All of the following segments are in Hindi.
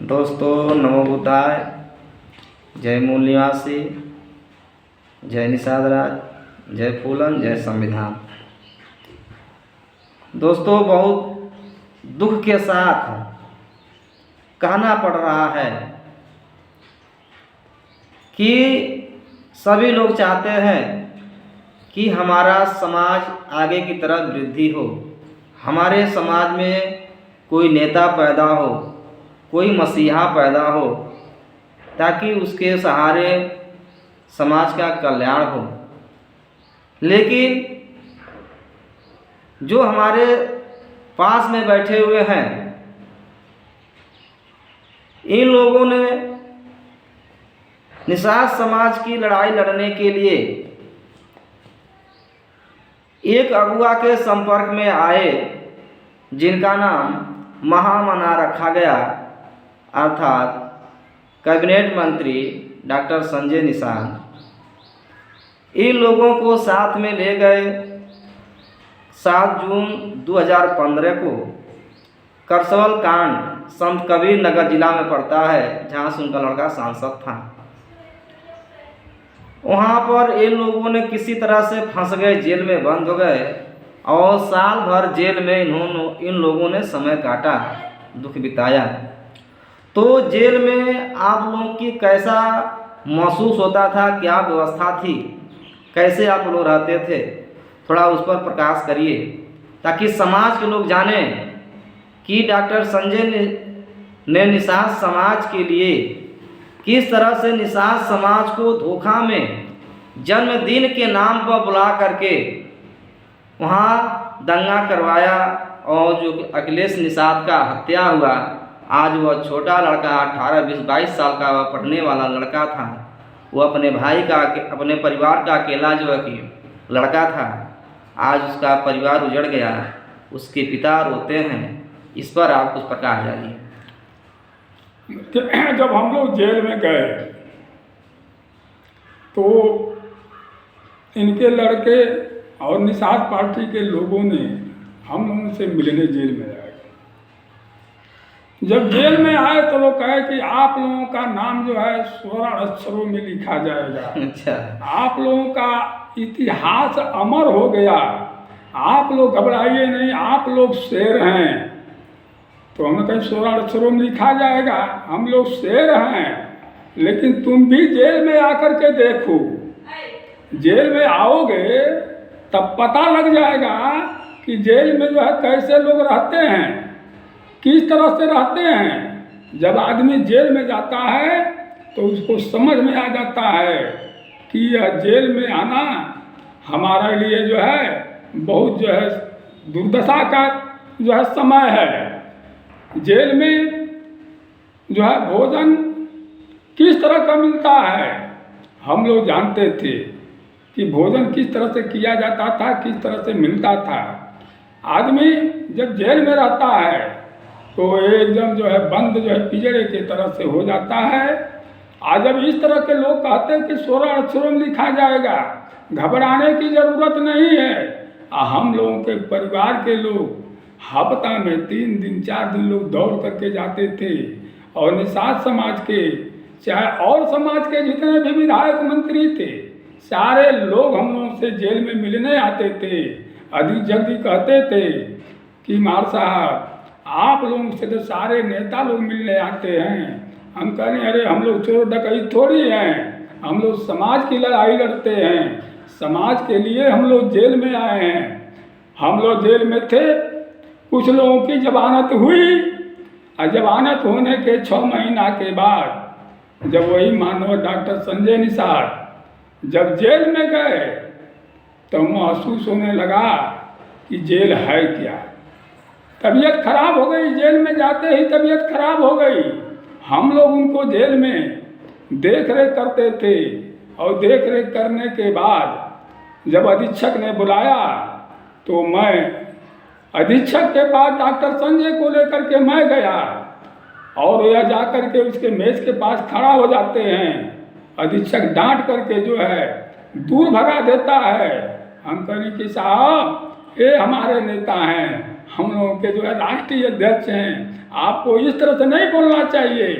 दोस्तों, नमो बुद्धाय। जय मूल निवासी, जय निषाद राज, जय फूलन, जय संविधान। दोस्तों, बहुत दुख के साथ कहना पड़ रहा है कि सभी लोग चाहते हैं कि हमारा समाज आगे की तरफ वृद्धि हो, हमारे समाज में कोई नेता पैदा हो, कोई मसीहा पैदा हो, ताकि उसके सहारे समाज का कल्याण हो। लेकिन जो हमारे पास में बैठे हुए हैं, इन लोगों ने निषाद समाज की लड़ाई लड़ने के लिए एक अगुआ के संपर्क में आए, जिनका नाम महामना रखा गया, अर्थात कैबिनेट मंत्री डॉक्टर संजय निषाद। इन लोगों को साथ में ले गए 7 जून 2015 को करसवल कांड, संत कबीर नगर जिला में पड़ता है, जहाँ से उनका लड़का सांसद था। वहाँ पर इन लोगों ने किसी तरह से फंस गए, जेल में बंद हो गए और साल भर जेल में इन लोगों ने समय काटा, दुख बिताया। तो जेल में आप लोगों की कैसा महसूस होता था, क्या व्यवस्था थी, कैसे आप लोग रहते थे, थोड़ा उस पर प्रकाश करिए, ताकि समाज के लोग जानें कि डॉक्टर संजय ने निषाद समाज के लिए किस तरह से निषाद समाज को धोखा में जन्मदिन के नाम पर बुला करके वहाँ दंगा करवाया और जो अखिलेश निषाद का हत्या हुआ। आज वह छोटा लड़का 18, 20, 22 साल का वह पढ़ने वाला लड़का था, वो अपने भाई का, अपने परिवार का अकेला जो है कि लड़का था, आज उसका परिवार उजड़ गया, उसके पिता रोते हैं। इस पर आप कुछ प्रकाश डालिए। जब हम लोग जेल में गए तो इनके लड़के और निषाद पार्टी के लोगों ने हम लोगों से मिलने जेल में आए। जब जेल में आए तो लोग कहे कि आप लोगों का नाम जो है 16 अक्षरों में लिखा जाएगा। अच्छा, आप लोगों का इतिहास अमर हो गया, आप लोग घबराइए नहीं, आप लोग शेर हैं। तो हमने कहा 16 अक्षरों में लिखा जाएगा, हम लोग शेर हैं, लेकिन तुम भी जेल में आकर के देखो, जेल में आओगे तब पता लग जाएगा कि जेल में जो है कैसे लोग रहते हैं, किस तरह से रहते हैं। जब आदमी जेल में जाता है तो उसको समझ में आ जाता है कि यह जेल में आना हमारे लिए जो है बहुत जो है दुर्दशा का जो है समय है। जेल में जो है भोजन किस तरह का मिलता है, हम लोग जानते थे कि भोजन किस तरह से किया जाता था, किस तरह से मिलता था। आदमी जब जेल में रहता है तो एकदम जो है बंद जो है पिंजरे की तरह से हो जाता है। आज जब इस तरह के लोग कहते हैं कि 16 अक्षरों में लिखा जाएगा, घबराने की ज़रूरत नहीं है। हम लोगों के परिवार के लोग हफ्ता में 3 दिन 4 दिन लोग दौड़ करके जाते थे, और निषाद समाज के चाहे और समाज के जितने भी विधायक मंत्री थे, सारे लोग हम लोगों से जेल में मिलने आते थे। अधिक जल्दी कहते थे कि मार साहब आप लोगों से तो सारे नेता लोग मिलने आते हैं। हम कहें अरे हम लोग चोर डकैत थोड़ी हैं, हम लोग समाज की लड़ाई लड़ते हैं, समाज के लिए हम लोग जेल में आए हैं। हम लोग जेल में थे, कुछ लोगों की जमानत हुई, और जमानत होने के 6 महीना के बाद जब वही मानव डॉक्टर संजय निषाद जब जेल में गए तो महसूस होने लगा कि जेल है क्या। तबीयत खराब हो गई, जेल में जाते ही तबीयत खराब हो गई। हम लोग उनको जेल में देख रेख करते थे, और देख रेख करने के बाद जब अधीक्षक ने बुलाया तो मैं अधीक्षक के पास डॉक्टर संजय को लेकर के मैं गया, और यह जाकर के उसके मेज के पास खड़ा हो जाते हैं। अधीक्षक डांट करके जो है दूर भगा देता है। हम कहें कि साहब ये हमारे नेता हैं, हम लोगों के जो है राष्ट्रीय अध्यक्ष हैं, आपको इस तरह से नहीं बोलना चाहिए।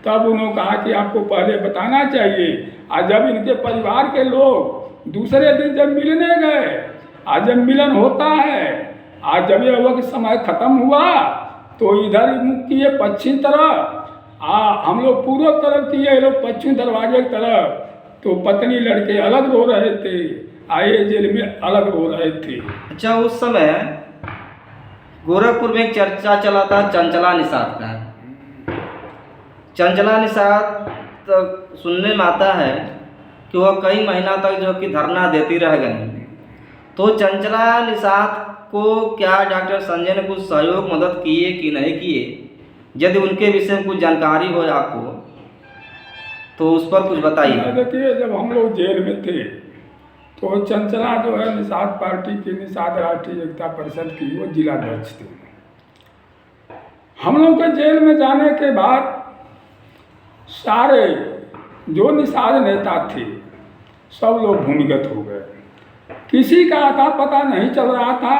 तब उन्होंने कहा कि आपको पहले बताना चाहिए। आज जब इनके परिवार के लोग दूसरे दिन जब मिलने गए, आज जब मिलन होता है, आज जब ये वक्त समय खत्म हुआ तो इधर मुख किए पश्चिम तरफ, हम लोग पूर्व तरफ किए, ये लोग पश्चिम दरवाजे की तरफ। तो पत्नी लड़के अलग रो रहे थे, आए जेल में अलग रो रहे थे। अच्छा, उस समय गोरखपुर में एक चर्चा चला था चंचला निषाद का। चंचला निषाद तो सुनने में आता है कि वह कई महीना तक जो कि धरना देती रह गई। तो चंचला निषाद को क्या डॉक्टर संजय ने कुछ सहयोग मदद किए कि नहीं किए? यदि उनके विषय में कुछ जानकारी हो आपको तो उस पर कुछ बताइए। देखिए, जब हम लोग जेल में थे तो चंचला जो है निषाद पार्टी की, निषाद राष्ट्रीय एकता परिषद की, वो जिलाध्यक्ष थे। हम लोग के जेल में जाने के बाद सारे जो निषाद नेता थे सब लोग भूमिगत हो गए। किसी का आता पता नहीं चल रहा था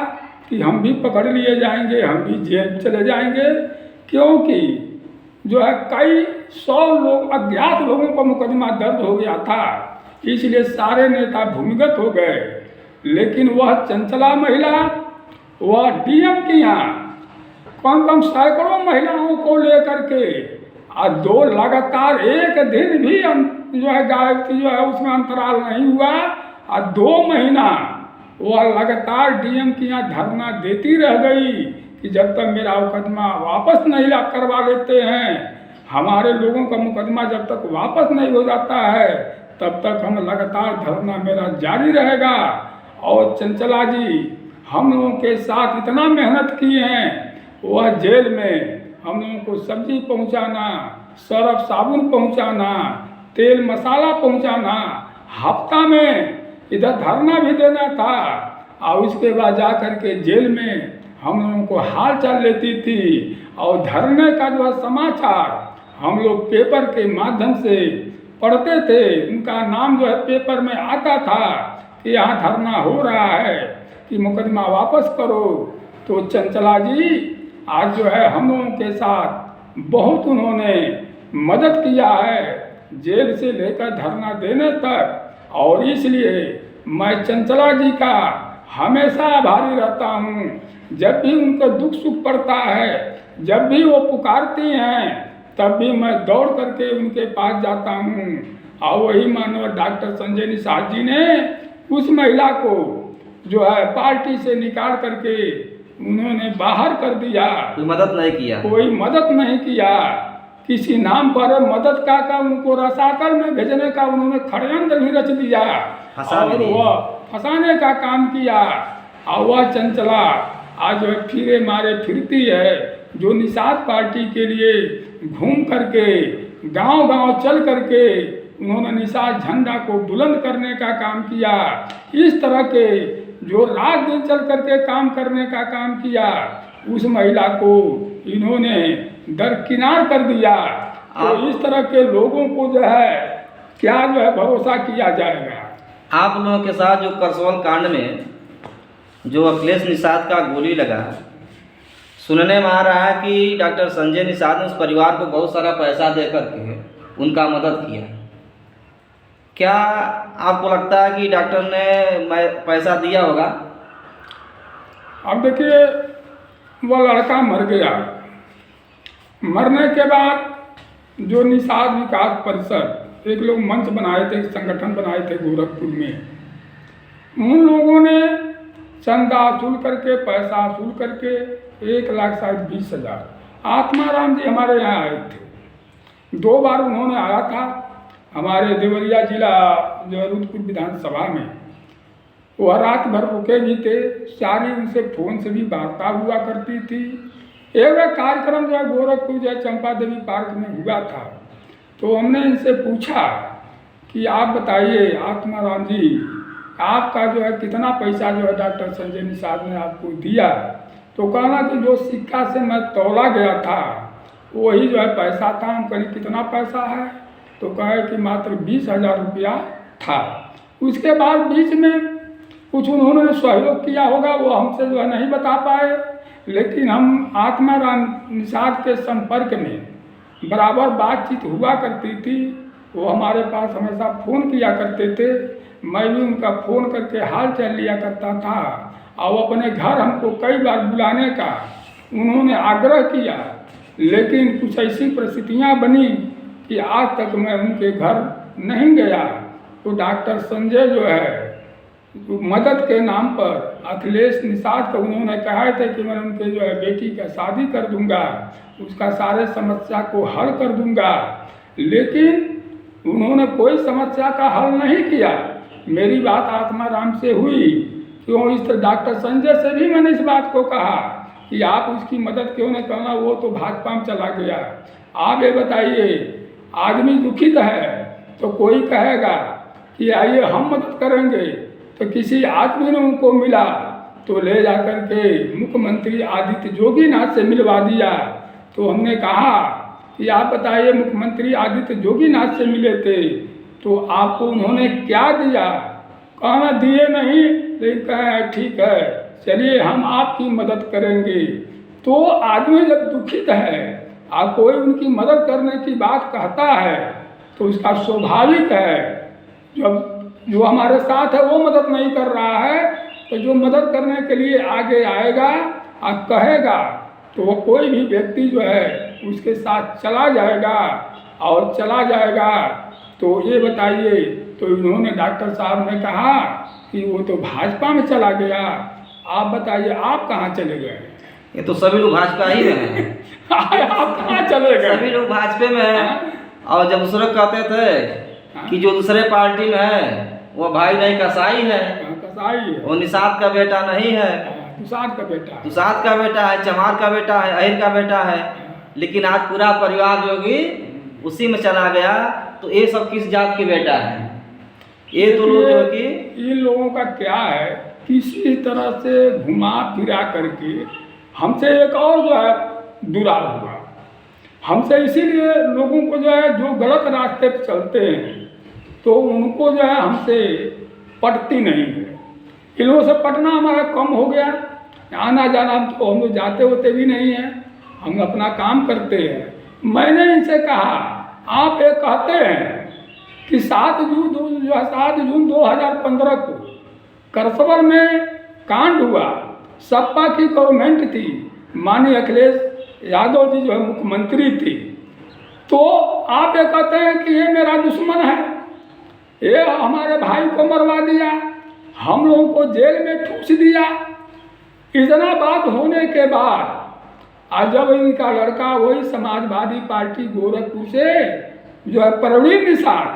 कि हम भी पकड़ लिए जाएंगे, हम भी जेल चले जाएंगे, क्योंकि जो है कई 100 लोग अज्ञात लोगों का मुकदमा दर्ज हो गया था, इसलिए सारे नेता भूमिगत हो गए। लेकिन वह चंचला महिला, वह डीएम की यहाँ कम कम सैकड़ों महिलाओं को लेकर के और 2 लगातार एक दिन भी जो है गायब जो है उसमें अंतराल नहीं हुआ, और 2 महीना वह लगातार डीएम की यहाँ धरना देती रह गई कि जब तक मेरा मुकदमा वापस नहीं करवा लेते हैं, हमारे लोगों का मुकदमा जब तक वापस नहीं हो जाता है तब तक हम लगातार धरना मेरा जारी रहेगा। और चंचला जी हम लोगों के साथ इतना मेहनत की हैं, वह जेल में हम लोगों को सब्जी पहुंचाना, सर्फ साबुन पहुंचाना, तेल मसाला पहुंचाना, हफ्ता में इधर धरना भी देना था, और उसके बाद जा कर के जेल में हम लोगों को हाल चाल लेती थी। और धरने का जो है समाचार हम लोग पेपर के माध्यम से पढ़ते थे, उनका नाम जो है पेपर में आता था कि यहाँ धरना हो रहा है कि मुकदमा वापस करो। तो चंचला जी आज जो है हम लोगों के साथ बहुत उन्होंने मदद किया है, जेल से लेकर धरना देने तक। और इसलिए मैं चंचला जी का हमेशा आभारी रहता हूँ। जब भी उनको दुख सुख पड़ता है, जब भी वो पुकारती हैं, तब भी मैं दौड़ करके उनके पास जाता हूँ। और वही मानव डॉक्टर संजय निषाद जी ने उस महिला को जो है पार्टी से निकाल करके उन्होंने बाहर कर दिया। कोई मदद नहीं किया, कोई मदद नहीं किया, किसी नाम पर मदद का उनको रसातल में भेजने का उन्होंने षड्यंत्र भी रच दिया और वह फंसाने का काम किया। और वह चंचला आज फिरे मारे फिरती है, जो निषाद पार्टी के लिए घूम करके गांव-गांव चल करके उन्होंने निषाद झंडा को बुलंद करने का काम किया। इस तरह के जो रात दिन चल करके काम करने का काम किया, उस महिला को इन्होंने दरकिनार कर दिया। तो इस तरह के लोगों को जो है क्या जो है भरोसा किया जाएगा। आप लोगों के साथ जो करसोल कांड में जो अखिलेश निषाद का गोली लगा, सुनने में आ रहा है कि डॉक्टर संजय निषाद ने उस परिवार को बहुत सारा पैसा दे करके उनका मदद किया। क्या आपको लगता है कि डॉक्टर ने पैसा दिया होगा? अब देखिए, वह लड़का मर गया, मरने के बाद जो निषाद विकास परिषद एक लोग मंच बनाए थे, संगठन बनाए थे गोरखपुर में, उन लोगों ने चंदा वसूल करके, पैसा वसूल करके 1,20,000 आत्माराम जी हमारे यहाँ आए थे। 2 बार उन्होंने आया था हमारे देवरिया जिला जो रुद्रपुर विधानसभा में। वह रात भर रुके भी थे, सारी उनसे फ़ोन से भी वार्ता हुआ करती थी। एक कार्यक्रम जो है गोरखपुर जो है चंपा देवी पार्क में हुआ था, तो हमने इनसे पूछा कि आप बताइए आत्माराम जी, आपका जो है कितना पैसा जो है डॉक्टर संजय निषाद ने आपको दिया? तो कहना कि जो सिक्का से मैं तौला गया था वही जो है पैसा था। हम कहीं कितना पैसा है? तो कहे कि मात्र 20,000 रुपया था। उसके बाद बीच में कुछ उन्होंने सहयोग किया होगा, वो हमसे जो है नहीं बता पाए। लेकिन हम आत्माराम निषाद के संपर्क में बराबर बातचीत हुआ करती थी। वो हमारे पास हमेशा फ़ोन किया करते थे, मैं भी उनका फ़ोन करके हाल चाल लिया करता था। और अपने घर हमको कई बार बुलाने का उन्होंने आग्रह किया, लेकिन कुछ ऐसी परिस्थितियाँ बनी कि आज तक मैं उनके घर नहीं गया। तो डॉक्टर संजय जो है मदद के नाम पर अखिलेश निषाद को उन्होंने कहा था कि मैं उनके जो है बेटी का शादी कर दूंगा, उसका सारे समस्या को हल कर दूंगा, लेकिन उन्होंने कोई समस्या का हल नहीं किया। मेरी बात आत्माराम से हुई, क्यों इस डॉक्टर संजय से भी मैंने इस बात को कहा कि आप उसकी मदद क्यों नहीं करना, वो तो भाजपा में चला गया। आप ये बताइए, आदमी दुखित है तो कोई कहेगा कि आइए हम मदद करेंगे, तो किसी आदमी ने उनको मिला तो ले जाकर के मुख्यमंत्री आदित्य जोगीनाथ से मिलवा दिया। तो हमने कहा कि आप बताइए, मुख्यमंत्री आदित्य जोगीनाथ से मिले थे तो आपको उन्होंने क्या दिया? कहना दिए नहीं, लेकिन कहे ठीक है चलिए हम आपकी मदद करेंगे। तो आदमी जब दुखित है और कोई उनकी मदद करने की बात कहता है तो उसका स्वाभाविक है, जब जो हमारे साथ है वो मदद नहीं कर रहा है तो जो मदद करने के लिए आगे आएगा और कहेगा तो वो कोई भी व्यक्ति जो है उसके साथ चला जाएगा और चला जाएगा। तो ये बताइए, तो इन्होंने डॉक्टर साहब ने कहा कि वो तो भाजपा में चला गया, आप बताइए आप कहाँ चले गए? ये तो सभी लोग भाजपा ही में हैं। आप कहाँ चले गए? सभी लोग भाजपा में हैं। और जब दूसरे कहते थे कि जो दूसरे पार्टी में है वो भाई नहीं कसाई है, कसाई है, वो निषाद का बेटा नहीं है, तुषाद का बेटा, तुषाद का बेटा है, चमार का बेटा है, अहिर का बेटा है। लेकिन आज पूरा परिवार जो कि उसी में चला गया, तो ये सब किस जात के बेटा है? ये तो लोग जो कि इन लोगों का क्या है, किसी तरह से घुमा फिरा करके हमसे एक और जो है दुरा हुआ। हमसे इसीलिए लोगों को जो है जो गलत रास्ते पर चलते हैं तो उनको जो है हमसे पटती नहीं है। इन लोगों से पटना हमारा कम हो गया, आना जाना तो हम लोग जाते होते भी नहीं हैं, हम अपना काम करते हैं। मैंने इनसे कहा, आप ये कहते हैं कि 7 जून 2015 को करसवर में कांड हुआ, सपा की गवर्नमेंट थी, माननीय अखिलेश यादव जी जो है मुख्यमंत्री थी, तो आप ये कहते हैं कि ये मेरा दुश्मन है, ये हमारे भाई को मरवा दिया, हम लोगों को जेल में ठूस दिया। इतना बात होने के बाद आज जब इनका लड़का वही समाजवादी पार्टी गोरखपुर से जो है प्रवीण निषाद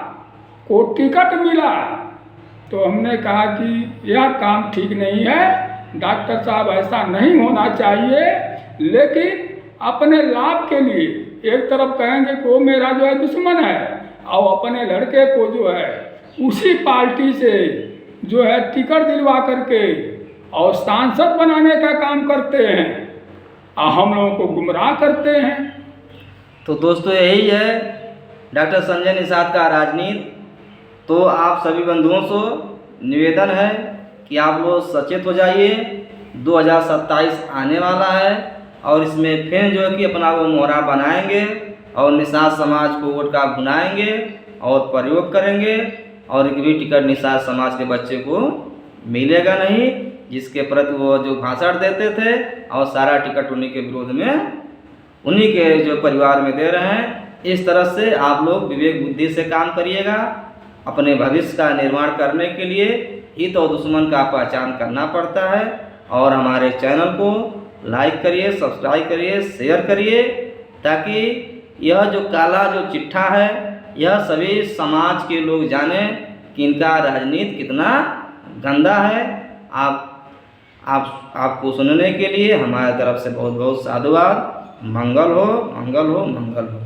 को टिकट मिला, तो हमने कहा कि यह काम ठीक नहीं है, डॉक्टर साहब ऐसा नहीं होना चाहिए। लेकिन अपने लाभ के लिए एक तरफ कहेंगे कि वो मेरा जो है दुश्मन है, और अपने लड़के को जो है उसी पार्टी से जो है टिकट दिलवा करके और सांसद बनाने का काम करते हैं और हम लोगों को गुमराह करते हैं। तो दोस्तों यही है डॉक्टर संजय निषाद का राजनीति। तो आप सभी बंधुओं से निवेदन है कि आप लोग सचेत हो जाइए, 2027 आने वाला है और इसमें फिर जो है कि अपना वो मोहरा बनाएंगे और निषाद समाज को वोट का भुनाएंगे और प्रयोग करेंगे, और एक भी टिकट निषाद समाज के बच्चे को मिलेगा नहीं, जिसके प्रति वो जो भाषण देते थे और सारा टिकट उन्हीं के विरोध में उन्हीं के जो परिवार में दे रहे हैं। इस तरह से आप लोग विवेक बुद्धि से काम करिएगा। अपने भविष्य का निर्माण करने के लिए हित और दुश्मन का पहचान करना पड़ता है। और हमारे चैनल को लाइक करिए, सब्सक्राइब करिए, शेयर करिए, ताकि यह जो काला जो चिट्ठा है यह सभी समाज के लोग जानें कि इनका राजनीति कितना गंदा है। आपको सुनने के लिए हमारे तरफ से बहुत बहुत साधुवाद। मंगल हो, मंगल हो, मंगल हो।